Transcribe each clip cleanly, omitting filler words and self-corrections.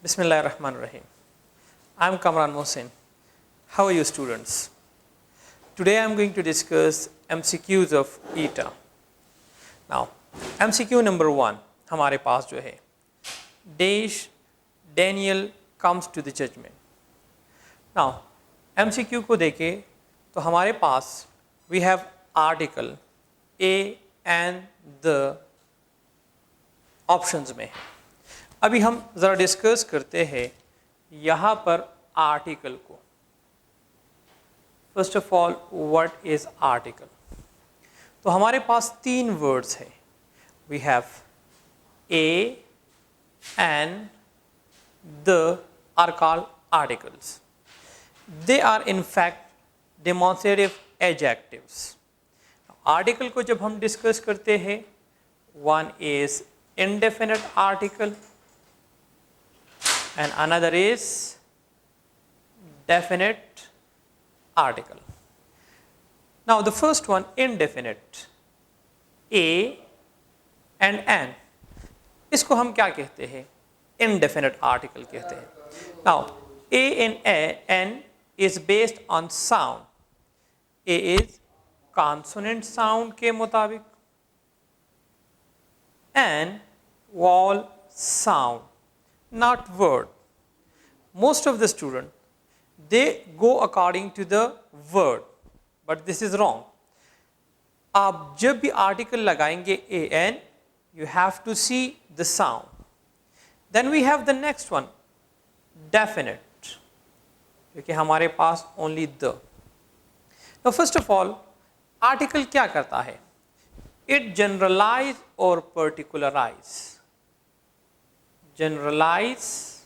Bismillahirrahmanirrahim. I am Kamran Mohsin. How are you students? Today I am going to discuss MCQs of ETA. Now, MCQ number 1 हमारे पास जो है Dash Daniel comes to the judgment. Now, MCQ को देखें तो हमारे पास we have article A and the options में. अभी हम ज़रा डिस्कस करते हैं यहाँ पर आर्टिकल को. First of all what is article. तो हमारे पास तीन वर्ड्स हैं. We have a and the are called articles. They are in fact demonstrative adjectives. Article को जब हम डिस्कस करते हैं, one is indefinite article and another is definite article. Now the first one, indefinite, a and an, इसको हम क्या कहते हैं? Indefinite article कहते हैं. Now a and an is based on sound. A is consonant sound के मुताबिक and vowel sound, not word. Most of the student, they go according to the word, but this is wrong. आप जब भी article लगाएंगे an, you have to see the sound. Then we have the next one, definite, क्योंकि हमारे पास only the. Now first of all, article क्या करता है? It generalize or particularize. Generalize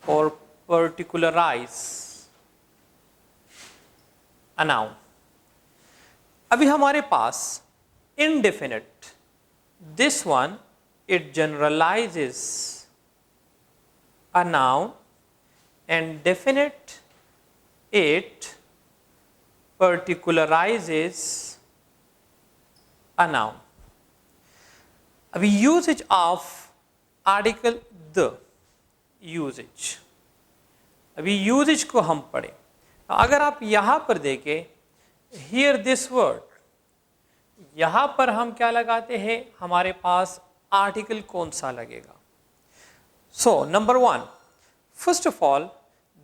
or particularize a noun. अभी हमारे पास indefinite, this one it generalizes a noun, and definite it particularizes a noun. अभी usage of article the, usage. अभी usage को हम पढ़ें. अगर आप यहाँ पर देखें, हियर दिस वर्ड, यहाँ पर हम क्या लगाते हैं? हमारे पास आर्टिकल कौन सा लगेगा? So number one, first of all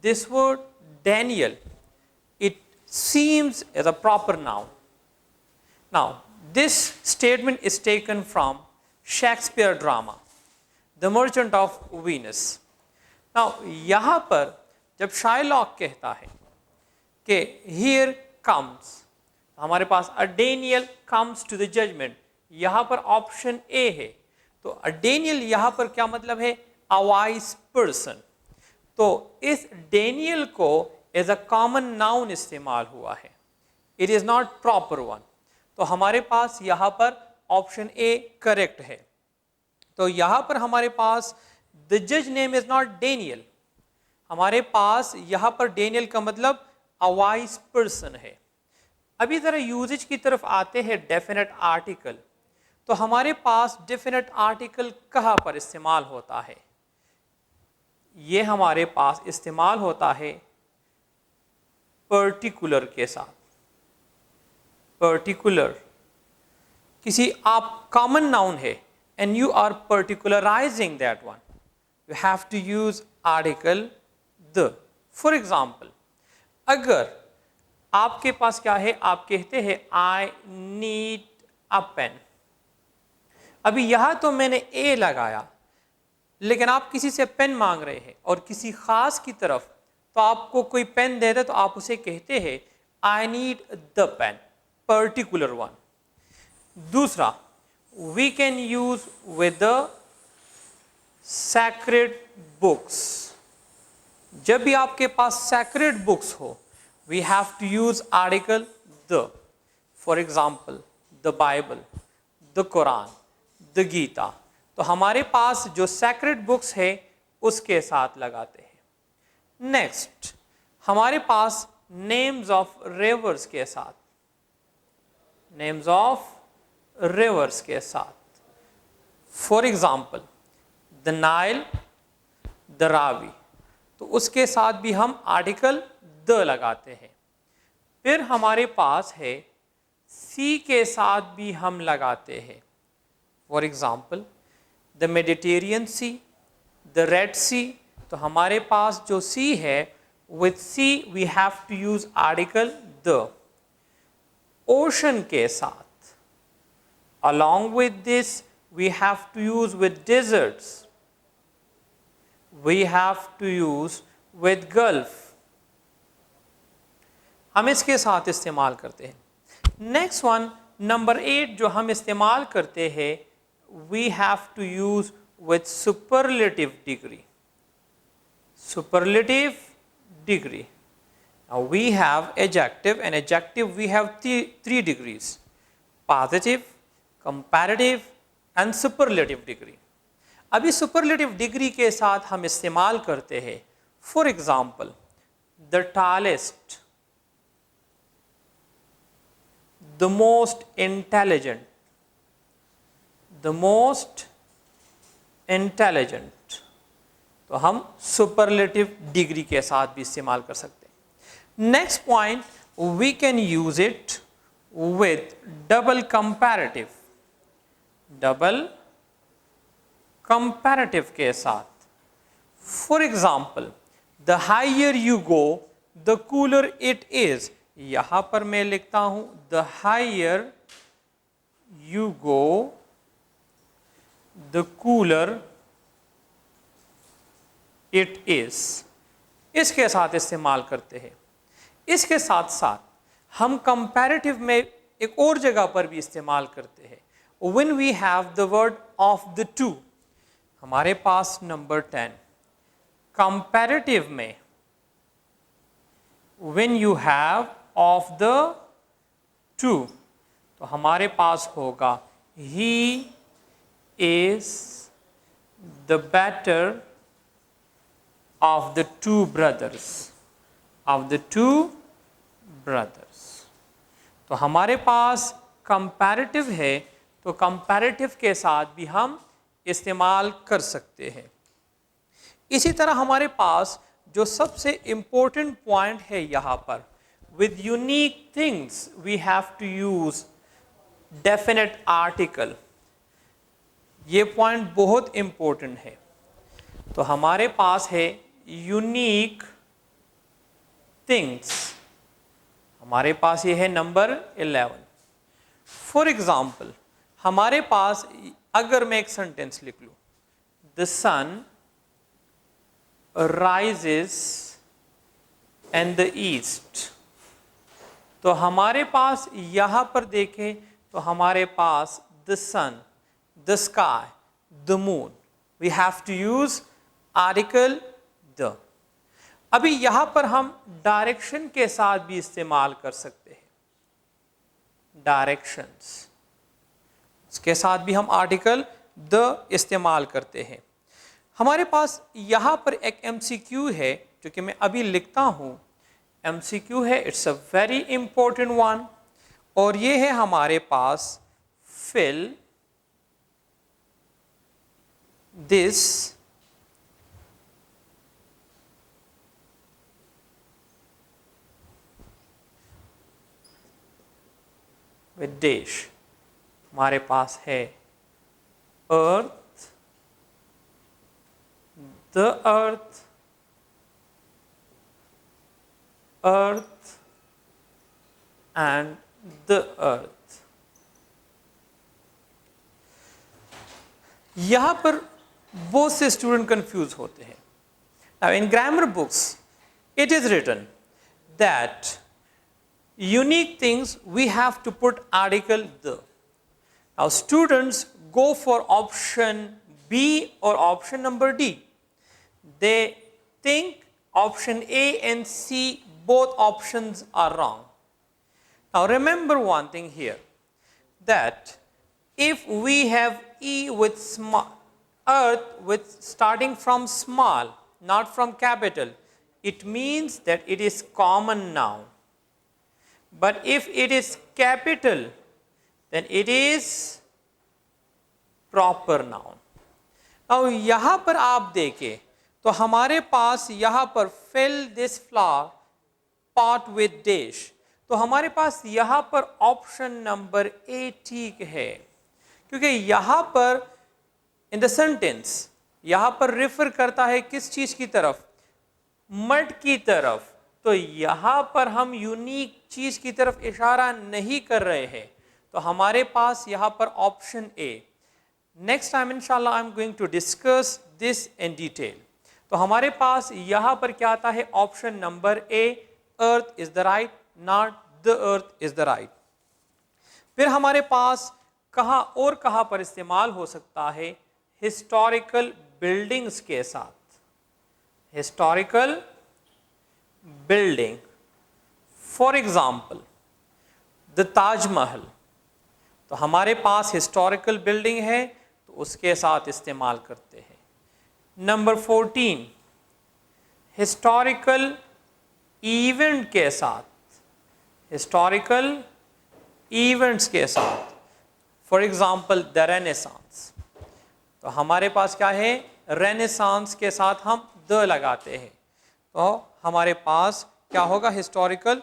this word Daniel, it seems as a proper noun. Now this statement is taken from Shakespeare drama, The Merchant of Venus. Now यहाँ पर जब शाइलॉक कहता है कि here comes, हमारे पास a Daniel comes to the judgment, यहाँ पर option A है. तो a Daniel यहाँ पर क्या मतलब है? a wise person. तो इस Daniel को as a common noun इस्तेमाल हुआ है. It is not proper one. तो हमारे पास यहाँ पर ऑप्शन ए करेक्ट है. तो यहाँ पर हमारे पास द जज नेम इज नॉट डेनियल. हमारे पास यहाँ पर डेनियल का मतलब अ वाइज पर्सन है. अभी ज़रा यूजेज की तरफ आते हैं. डेफिनेट आर्टिकल, तो हमारे पास डेफिनेट आर्टिकल कहाँ पर इस्तेमाल होता है? ये हमारे पास इस्तेमाल होता है पर्टिकुलर के साथ. पर्टिकुलर, किसी आप कॉमन नाउन है and you are particularizing that one, you have to use article the. For example, अगर आपके पास क्या है, आप कहते हैं आई नीड अ पेन. अभी यहां तो मैंने ए लगाया, लेकिन आप किसी से पेन मांग रहे हैं और किसी खास की तरफ तो आपको कोई पेन दे दे, तो आप उसे कहते हैं I need the pen, particular one. दूसरा, we can use with the sacred books. जब भी आपके पास सैक्रेड बुक्स हो, we have to use article the. For example, the Bible, the Quran, the Gita. तो हमारे पास जो सैक्रेड बुक्स है उसके साथ लगाते हैं. नेक्स्ट, हमारे पास नेम्स ऑफ रिवर्स के साथ, नेम्स ऑफ रिवर्स के साथ. For example, the Nile, the Ravi, तो उसके साथ भी हम आर्टिकल द लगाते हैं। फिर हमारे पास है सी के साथ भी हम लगाते हैं। For example the Mediterranean sea, the red sea, तो हमारे पास जो सी है with sea we have to use article the. Ocean के साथ along with this we have to use with deserts, we have to use with gulf, हम इसके साथ इस्तेमाल करते हैं। नेक्स्ट वन नंबर 8 जो हम इस्तेमाल करते हैं, we have to use with superlative degree. Superlative degree. Now we have adjective, and adjective we have three degrees: positive, comparative and superlative degree. अभी superlative degree के साथ हम इस्तेमाल करते हैं, for example the tallest, the most intelligent, the most intelligent, तो हम superlative degree के साथ भी इस्तेमाल कर सकते हैं। Next point, we can use it with double comparative. Double comparative के साथ, for example the higher you go the cooler it is. यहां पर मैं लिखता हूं the higher you go the cooler it is, इसके साथ इस्तेमाल करते हैं। इसके साथ साथ हम कंपैरेटिव में एक और जगह पर भी इस्तेमाल करते हैं। When we have the word of the two, हमारे पास नंबर 10 कंपैरेटिव में when you have of the two, तो हमारे पास होगा he is the better of the two brothers, of the two brothers। तो हमारे पास कंपैरेटिव है, तो कंपैरेटिव के साथ भी हम इस्तेमाल कर सकते हैं। इसी तरह हमारे पास जो सबसे इंपॉर्टेंट पॉइंट है यहाँ पर, with unique things we have to use definite article। ये पॉइंट बहुत इंपॉर्टेंट है। तो हमारे पास है यूनिक थिंग्स, हमारे पास ये है नंबर 11। फॉर एग्जाम्पल हमारे पास अगर मैं एक सेंटेंस लिख लूं, the sun rises in the east, तो हमारे पास यहां पर देखें तो हमारे पास the sun, the sky, the moon, we have to use article the. अभी यहां पर हम डायरेक्शन के साथ भी इस्तेमाल कर सकते हैं। डायरेक्शंस, उसके साथ भी हम आर्टिकल द इस्तेमाल करते हैं। हमारे पास यहां पर एक एमसीक्यू है जो कि मैं अभी लिखता हूं। एमसीक्यू है, it's a very important one, और ये है हमारे पास फिल दिस विद डैश। हमारे पास है earth, the earth, earth and the earth. यहां पर बहुत से स्टूडेंट कंफ्यूज होते हैं। Now in grammar books it is written that unique things we have to put article the. Now students go for option B or option number D. They think option A and C, both options are wrong. Now remember one thing here, that if we have E with small, earth with starting from small, not from capital, it means that it is common noun. But if it is capital, then it is proper noun. अब यहाँ पर आप देखें तो हमारे पास यहाँ पर fill this flower pot with dish, तो हमारे पास यहाँ पर ऑप्शन नंबर ए ठीक है, क्योंकि यहाँ पर इन द सेंटेंस यहाँ पर रेफर करता है किस चीज की तरफ, मड की तरफ, तो यहाँ पर हम यूनिक चीज की तरफ इशारा नहीं कर रहे हैं, तो हमारे पास यहाँ पर ऑप्शन ए। नेक्स्ट टाइम इंशाल्लाह I am going to discuss this in detail. तो हमारे पास यहाँ पर क्या आता है, option number A, earth is the right, not the earth is the right. फिर हमारे पास कहाँ और कहाँ पर इस्तेमाल हो सकता है, हिस्टोरिकल बिल्डिंग्स के साथ, historical building, for example the Taj Mahal, तो हमारे पास हिस्टोरिकल बिल्डिंग है तो उसके साथ इस्तेमाल करते हैं। नंबर 14 हिस्टोरिकल इवेंट के साथ, हिस्टोरिकल इवेंट्स के साथ, फॉर एग्जाम्पल द रेनेसांस, तो हमारे पास क्या है, रेनेसांस के साथ हम द लगाते हैं, तो हमारे पास क्या होगा, हिस्टोरिकल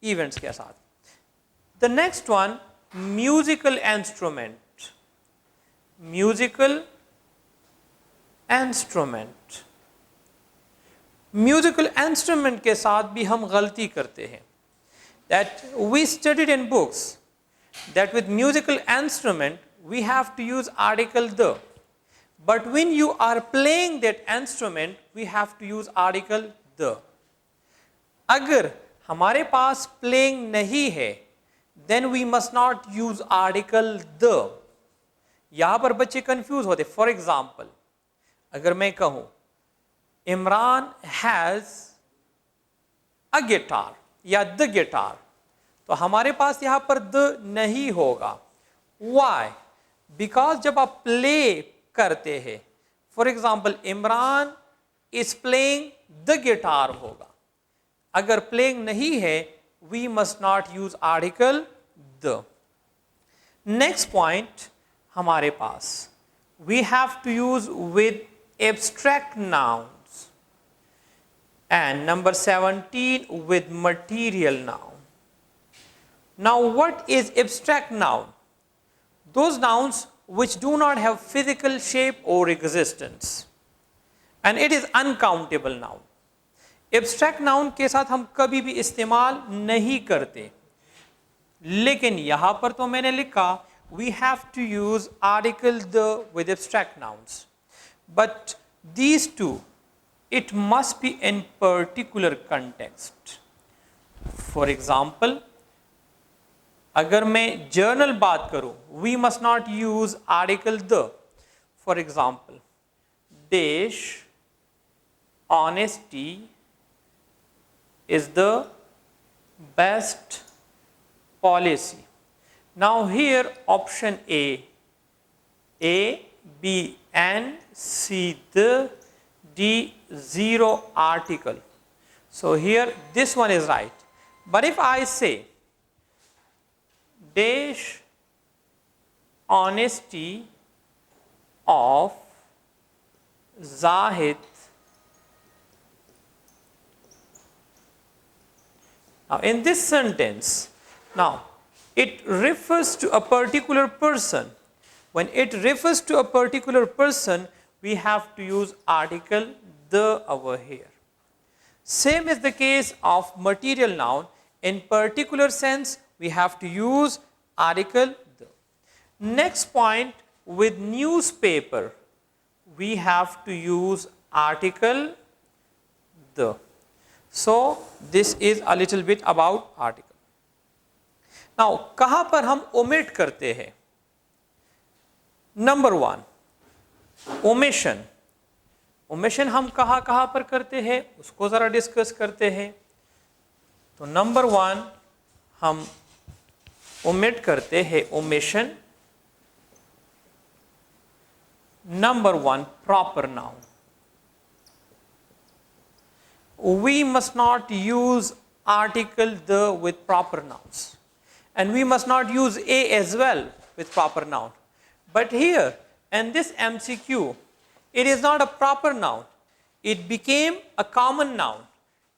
इवेंट्स के साथ। The next one musical instrument, musical instrument, musical instrument के साथ भी हम गलती करते हैं। That we studied in books that with musical instrument we have to use article the, but when you are playing that instrument we have to use article the. अगर हमारे पास playing नहीं है then we must not use article the. यहाँ पर बच्चे confuse होते। For example अगर मैं कहूँ इमरान हैज अ गिटार या द गिटार, तो हमारे पास यहाँ पर द नहीं होगा। वाई? बिकॉज जब आप प्ले करते हैं, for example Imran is playing the guitar होगा। अगर प्लेइंग नहीं है we must not use article the. Next point हमारे पास we have to use with abstract nouns, and number 17 with material noun. Now what is abstract noun? Those nouns which do not have physical shape or existence, and it is uncountable noun. Abstract noun के साथ हम कभी भी इस्तेमाल नहीं करते, लेकिन यहाँ पर तो मैंने लिखा we have to use article the with abstract nouns, but these two it must be in particular context. For example, अगर मैं जर्नल बात करूं we must not use article the. For example देश honesty is the best policy. Now here option A B and C the D zero article, so here this one is right. But if I say dash honesty of Zahid, now in this sentence, now it refers to a particular person. When it refers to a particular person we have to use article the over here. Same is the case of material noun. In particular sense we have to use article the. Next point, with newspaper we have to use article the. So this is a little bit about article. Now कहाँ पर हम omit करते हैं? Number 1 omission. omission हम कहाँ कहाँ पर करते हैं उसको ज़रा डिस्कस करते हैं। तो नंबर 1 हम omit करते हैं omission। Number 1 proper noun. We must not use article the with proper nouns, and we must not use a as well with proper noun. But here in this MCQ It is not a proper noun. It became a common noun.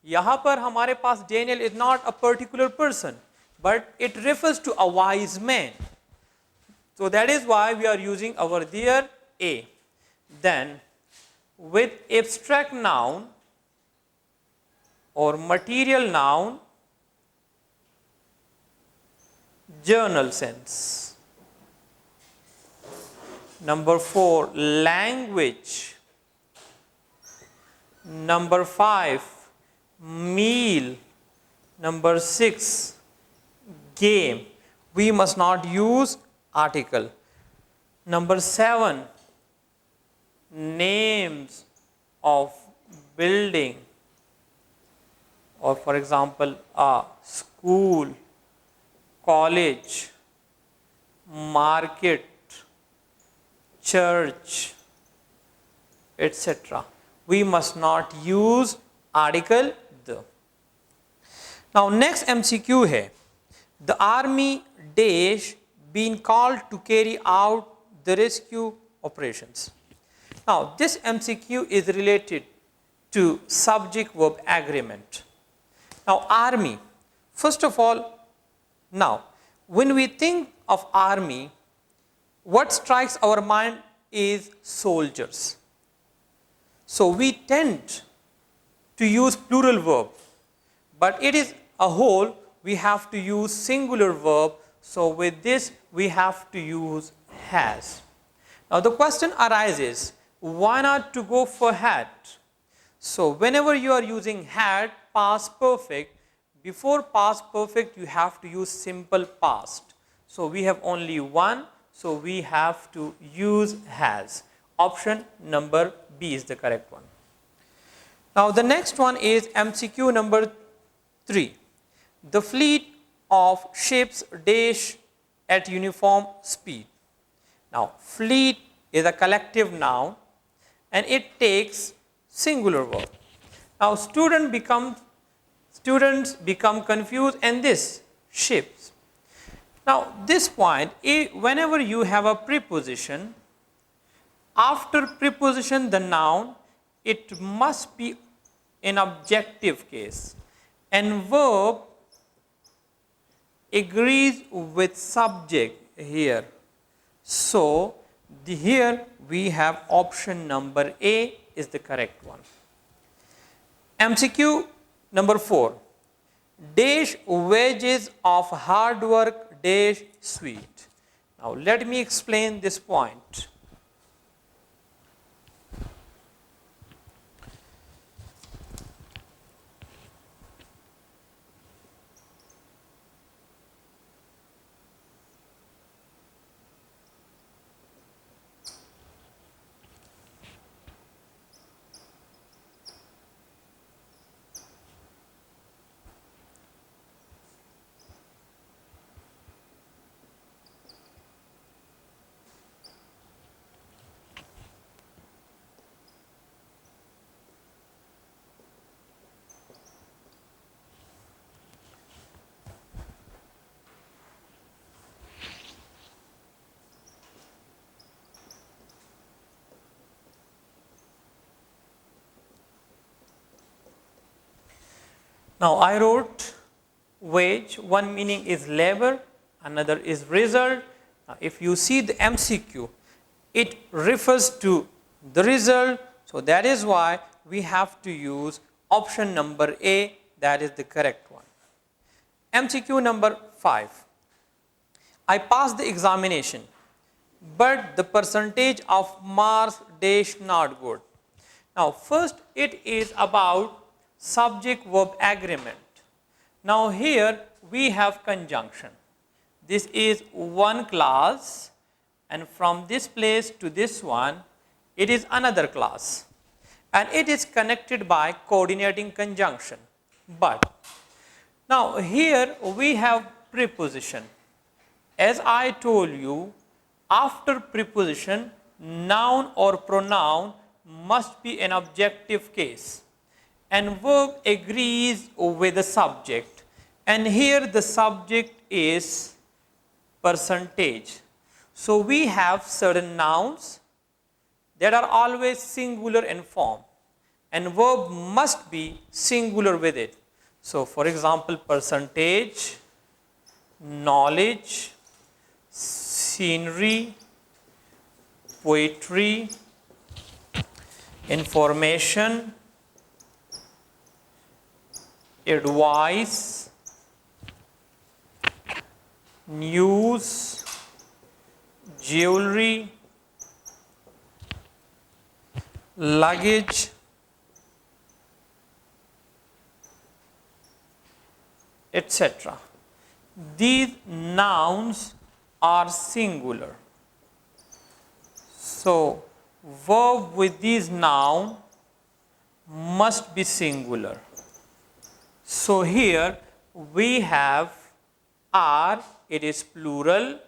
यहाँ पर हमारे पास Daniel is not a particular person, but it refers to a wise man. So that is why we are using over there a. Then with abstract noun or material noun, journal sense. Number 4, language. Number 5, meal. Number 6, game. We must not use article. Number 7, names of building, or for example, a school, college, market, church, etc. We must not use article the. Now next MCQ है, the army dash been called to carry out the rescue operations. Now this MCQ is related to subject verb agreement. Now army, first of all, now when we think of army, what strikes our mind is soldiers. So we tend to use plural verb, but it is a whole, we have to use singular verb. So with this we have to use has. Now the question arises, why not to go for had? So whenever you are using had, past perfect, before past perfect you have to use simple past. So we have only one, so we have to use has. Option number B is the correct one. Now the next one is MCQ number 3. The fleet of ships dash at uniform speed. Now fleet is a collective noun and it takes singular verb. Now students become confused, and this ships. Now this point, whenever you have a preposition, after preposition the noun, it must be an objective case, and verb agrees with subject here. So here we have option number A is the correct one. MCQ number 4. Dash wages of hard work dash sweet. Now let me explain this point. Now I wrote wage, one meaning is labor, another is result. Now if you see the MCQ, it refers to the result, so that is why we have to use option number A, that is the correct one. MCQ number 5. I passed the examination, but the percentage of marks dash not good. Now first it is about subject verb agreement. Now here we have conjunction. This is one class, and from this place to this one it is another class, and it is connected by coordinating conjunction. But now here we have preposition. As I told you, after preposition, noun or pronoun must be an objective case, and verb agrees with the subject, and here the subject is percentage. So we have certain nouns, that are always singular in form, and verb must be singular with it. So, for example, percentage, knowledge, scenery, poetry, information, advice, news, jewelry, luggage, etc. These nouns are singular. So, verb with these noun must be singular. So, here we have are, it is plural,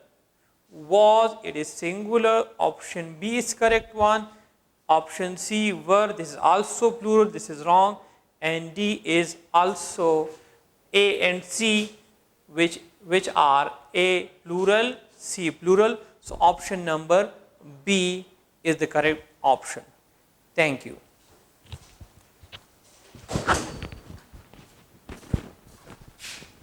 was, it is singular, option B is correct one, option C were, this is also plural, this is wrong, and D is also A and C, which are A plural, C plural. So, option number B is the correct option. Thank you.